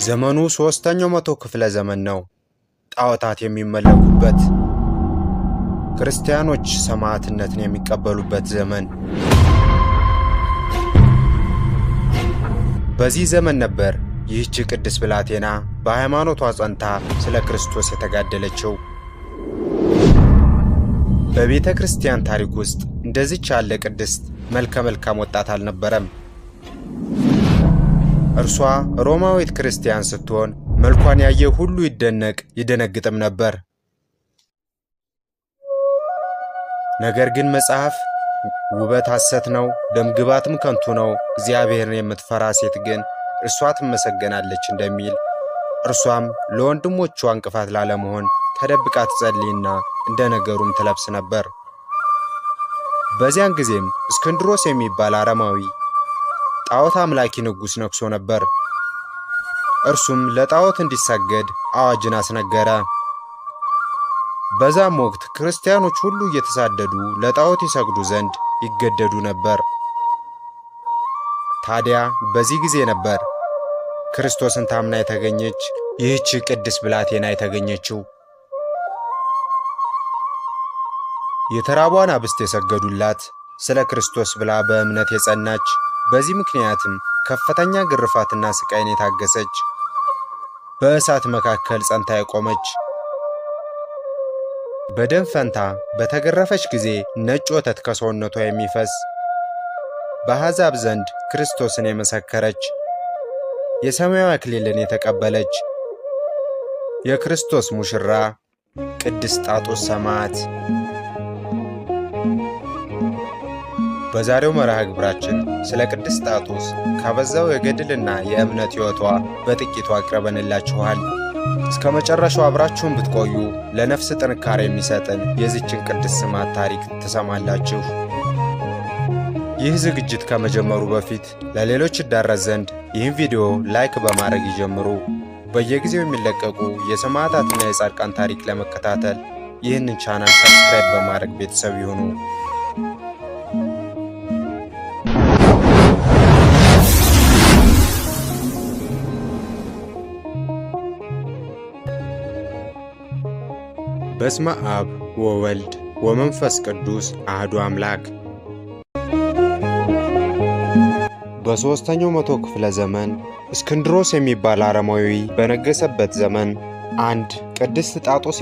ዘመኑ ሶስተኛው መቶ ክፍለ ዘመን ነው። ጣዖታት የሚመለኩበት፣ ክርስቲያኖች ሰማዕትነትን የሚቀበሉበት ዘመን። በዚህ ዘመን ነበር ይህች ቅድስት ብላቴና በሃይማኖቷ ጸንታ ስለ ክርስቶስ የተጋደለችው። በቤተ ክርስቲያን ታሪክ ውስጥ እንደዚች ያለ ቅድስት መልከ መልካም ወጣት አልነበረም። እርሷ ሮማዊት ክርስቲያን ስትሆን መልኳን ያየ ሁሉ ይደነግጥም ነበር። ነገር ግን መጽሐፍ ውበት ሐሰት ነው፣ ደምግባትም ከንቱ ነው፣ እግዚአብሔርን የምትፈራ ሴት ግን እርሷ ትመሰገናለች እንደሚል፣ እርሷም ለወንድሞቿ እንቅፋት ላለመሆን ተደብቃ ትጸልይና እንደ ነገሩም ትለብስ ነበር። በዚያን ጊዜም እስክንድሮስ የሚባል አረማዊ ጣዖት አምላኪ ንጉሥ ነግሶ ነበር። እርሱም ለጣዖት እንዲሰገድ አዋጅን አስነገረ። በዛም ወቅት ክርስቲያኖች ሁሉ እየተሳደዱ ለጣዖት ይሰግዱ ዘንድ ይገደዱ ነበር። ታዲያ በዚህ ጊዜ ነበር ክርስቶስን ታምና የተገኘች ይህች ቅድስት ብላቴና የተገኘችው። የተራቧን አብስት የሰገዱላት፣ ስለ ክርስቶስ ብላ በእምነት የጸናች፣ በዚህ ምክንያትም ከፍተኛ ግርፋትና ስቃይን የታገሰች፣ በእሳት መካከል ጸንታ የቆመች፣ በደም ፈንታ በተገረፈች ጊዜ ነጭ ወተት ከሰውነቷ የሚፈስ፣ በአሕዛብ ዘንድ ክርስቶስን የመሰከረች፣ የሰማያዊ አክሊልን የተቀበለች የክርስቶስ ሙሽራ ቅድስት ጣጦስ ሰማዕት። በዛሬው መርሃ ግብራችን ስለ ቅድስት ጣጦስ ካበዛው የገድልና የእምነት ሕይወቷ በጥቂቱ አቅርበንላችኋል። እስከ መጨረሻው አብራችሁን ብትቆዩ ለነፍስ ጥንካሬ የሚሰጥን የዚችን ቅድስት ሰማዕት ታሪክ ትሰማላችሁ። ይህ ዝግጅት ከመጀመሩ በፊት ለሌሎች ይዳረስ ዘንድ ይህን ቪዲዮ ላይክ በማድረግ ይጀምሩ። በየጊዜው የሚለቀቁ የሰማዕታትና የጻድቃን ታሪክ ለመከታተል ይህንን ቻናል ሰብስክራይብ በማድረግ ቤተሰብ ይሁኑ። በስመ አብ ወወልድ ወመንፈስ ቅዱስ አሐዱ አምላክ። በሦስተኛው መቶ ክፍለ ዘመን እስክንድሮስ የሚባል አረማዊ በነገሰበት ዘመን አንድ ቅድስት ጣጦስ